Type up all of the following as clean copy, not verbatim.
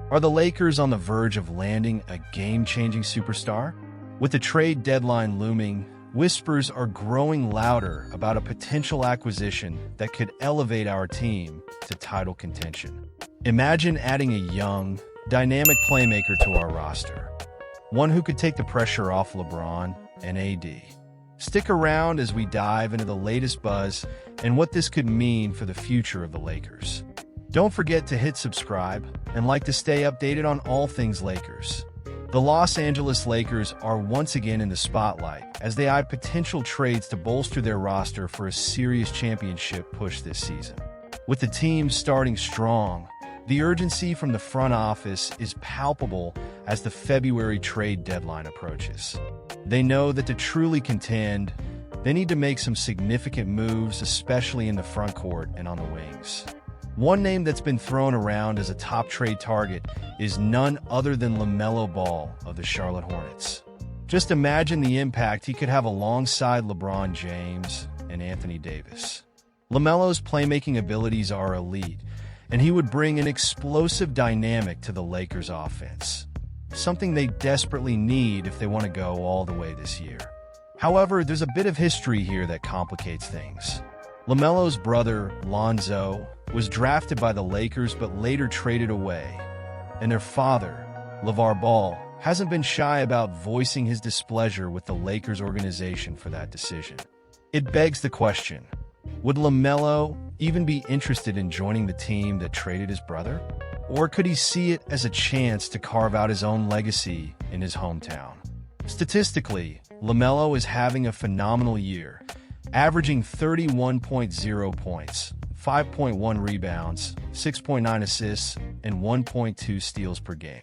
Are the Lakers on the verge of landing a game-changing superstar? With the trade deadline looming, whispers are growing louder about a potential acquisition that could elevate our team to title contention. Imagine adding a young, dynamic playmaker to our roster, one who could take the pressure off LeBron and AD. Stick around as we dive into the latest buzz and what this could mean for the future of the Lakers. Don't forget to hit subscribe and like to stay updated on all things Lakers. The Los Angeles Lakers are once again in the spotlight as they eye potential trades to bolster their roster for a serious championship push this season. With the team starting strong, the urgency from the front office is palpable as the February trade deadline approaches. They know that to truly contend, they need to make some significant moves, especially in the front court and on the wings. One name that's been thrown around as a top trade target is none other than LaMelo Ball of the Charlotte Hornets. Just imagine the impact he could have alongside LeBron James and Anthony Davis. LaMelo's playmaking abilities are elite, and he would bring an explosive dynamic to the Lakers' offense, something they desperately need if they want to go all the way this year. However, there's a bit of history here that complicates things. LaMelo's brother, Lonzo, was drafted by the Lakers but later traded away, and their father, LeVar Ball, hasn't been shy about voicing his displeasure with the Lakers organization for that decision. It begs the question, would LaMelo even be interested in joining the team that traded his brother? Or could he see it as a chance to carve out his own legacy in his hometown? Statistically, LaMelo is having a phenomenal year, averaging 31.0 points, 5.1 rebounds, 6.9 assists, and 1.2 steals per game.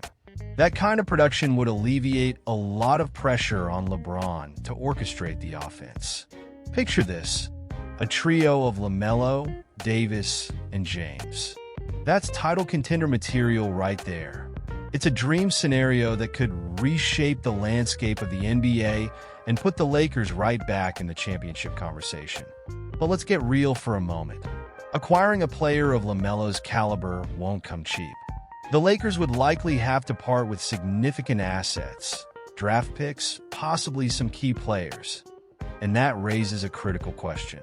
That kind of production would alleviate a lot of pressure on LeBron to orchestrate the offense. Picture this, a trio of LaMelo, Davis, and James. That's title contender material right there. It's a dream scenario that could reshape the landscape of the NBA and put the Lakers right back in the championship conversation. But let's get real for a moment. Acquiring a player of LaMelo's caliber won't come cheap. The Lakers would likely have to part with significant assets, draft picks, possibly some key players. And that raises a critical question.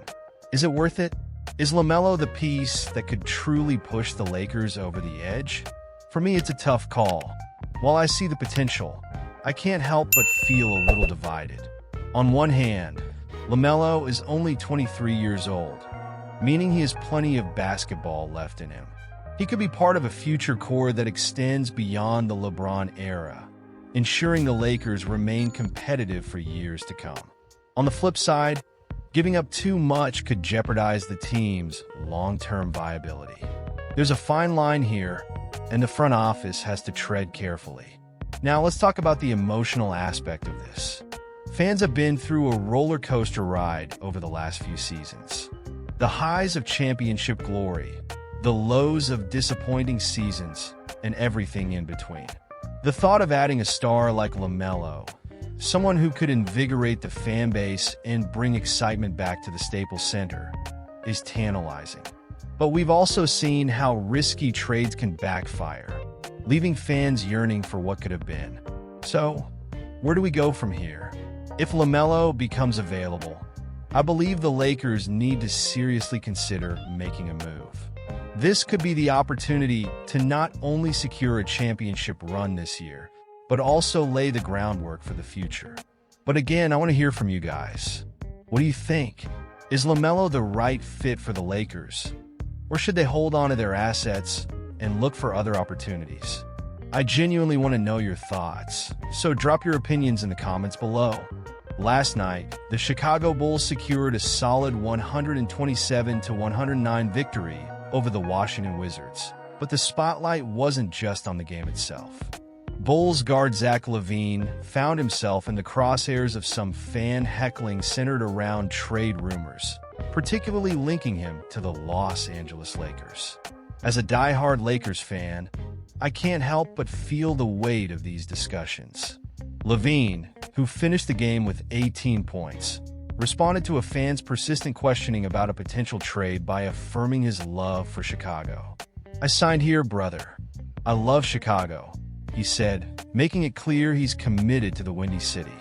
Is it worth it? Is LaMelo the piece that could truly push the Lakers over the edge? For me, it's a tough call. While I see the potential, I can't help but feel a little divided. On one hand, LaMelo is only 23 years old, meaning he has plenty of basketball left in him. He could be part of a future core that extends beyond the LeBron era, ensuring the Lakers remain competitive for years to come. On the flip side, giving up too much could jeopardize the team's long-term viability. There's a fine line here, and the front office has to tread carefully. Now let's talk about the emotional aspect of this. Fans have been through a roller coaster ride over the last few seasons. The highs of championship glory, the lows of disappointing seasons, and everything in between. The thought of adding a star like LaMelo, someone who could invigorate the fan base and bring excitement back to the Staples Center, is tantalizing. But we've also seen how risky trades can backfire, leaving fans yearning for what could have been. So, where do we go from here? If LaMelo becomes available, I believe the Lakers need to seriously consider making a move. This could be the opportunity to not only secure a championship run this year, but also lay the groundwork for the future. But again, I want to hear from you guys. What do you think? Is LaMelo the right fit for the Lakers? Or should they hold on to their assets and look for other opportunities? I genuinely want to know your thoughts, so drop your opinions in the comments below. Last night, the Chicago Bulls secured a solid 127-109 victory over the Washington Wizards. But the spotlight wasn't just on the game itself. Bulls guard Zach LaVine found himself in the crosshairs of some fan heckling centered around trade rumors, particularly linking him to the Los Angeles Lakers. As a diehard Lakers fan, I can't help but feel the weight of these discussions. LaVine, who finished the game with 18 points, responded to a fan's persistent questioning about a potential trade by affirming his love for Chicago. "I signed here, brother. "I love Chicago," he said, making it clear he's committed to the Windy City.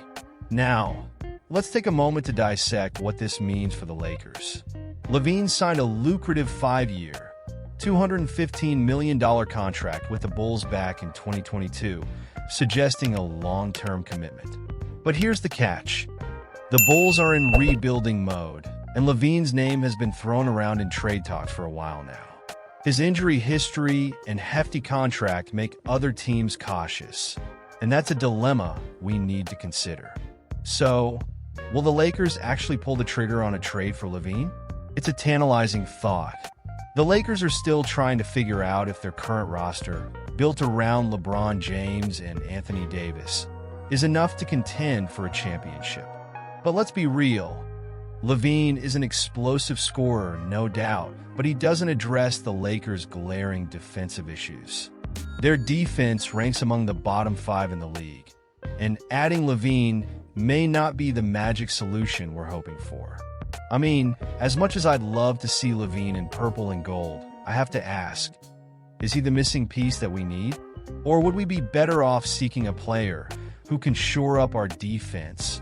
Now, let's take a moment to dissect what this means for the Lakers. LaVine signed a lucrative 5-year, $215 million contract with the Bulls back in 2022, suggesting a long-term commitment. But here's the catch. The Bulls are in rebuilding mode, and LaVine's name has been thrown around in trade talks for a while now. His injury history and hefty contract make other teams cautious, and that's a dilemma we need to consider. So, will the Lakers actually pull the trigger on a trade for LaVine? It's a tantalizing thought. The Lakers are still trying to figure out if their current roster, built around LeBron James and Anthony Davis, is enough to contend for a championship. But let's be real. LaVine is an explosive scorer, no doubt, but he doesn't address the Lakers' glaring defensive issues. Their defense ranks among the bottom 5 in the league, and adding LaVine may not be the magic solution we're hoping for. I mean, as much as I'd love to see LaVine in purple and gold, I have to ask, is he the missing piece that we need? Or would we be better off seeking a player who can shore up our defense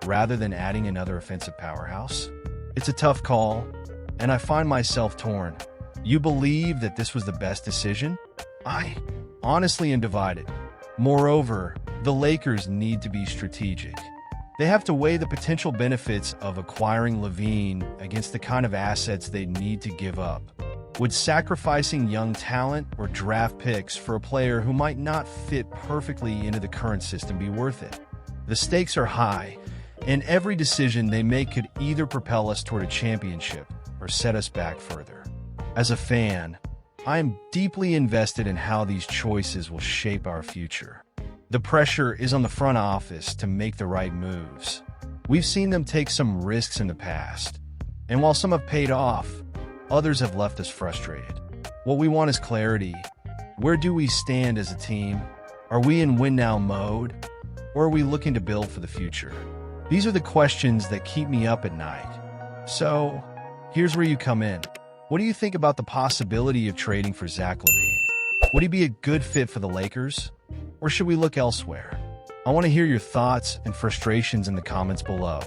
rather than adding another offensive powerhouse? It's a tough call, and I find myself torn. You believe that this was the best decision? I honestly am divided. Moreover, the Lakers need to be strategic. They have to weigh the potential benefits of acquiring LaVine against the kind of assets they need to give up. Would sacrificing young talent or draft picks for a player who might not fit perfectly into the current system be worth it? The stakes are high, and every decision they make could either propel us toward a championship or set us back further. As a fan, I am deeply invested in how these choices will shape our future. The pressure is on the front office to make the right moves. We've seen them take some risks in the past, and while some have paid off, others have left us frustrated. What we want is clarity. Where do we stand as a team? Are we in win-now mode, or are we looking to build for the future? These are the questions that keep me up at night. So, here's where you come in. What do you think about the possibility of trading for Zach LaVine? Would he be a good fit for the Lakers? Or should we look elsewhere? I want to hear your thoughts and frustrations in the comments below.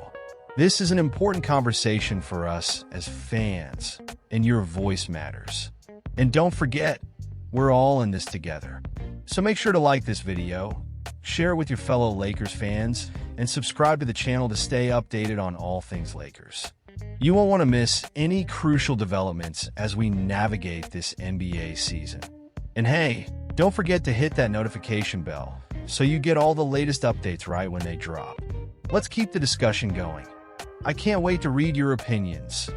This is an important conversation for us as fans, and your voice matters. And don't forget, we're all in this together. So make sure to like this video, share it with your fellow Lakers fans, and subscribe to the channel to stay updated on all things Lakers. You won't want to miss any crucial developments as we navigate this NBA season. And hey, don't forget to hit that notification bell so you get all the latest updates right when they drop. Let's keep the discussion going. I can't wait to read your opinions.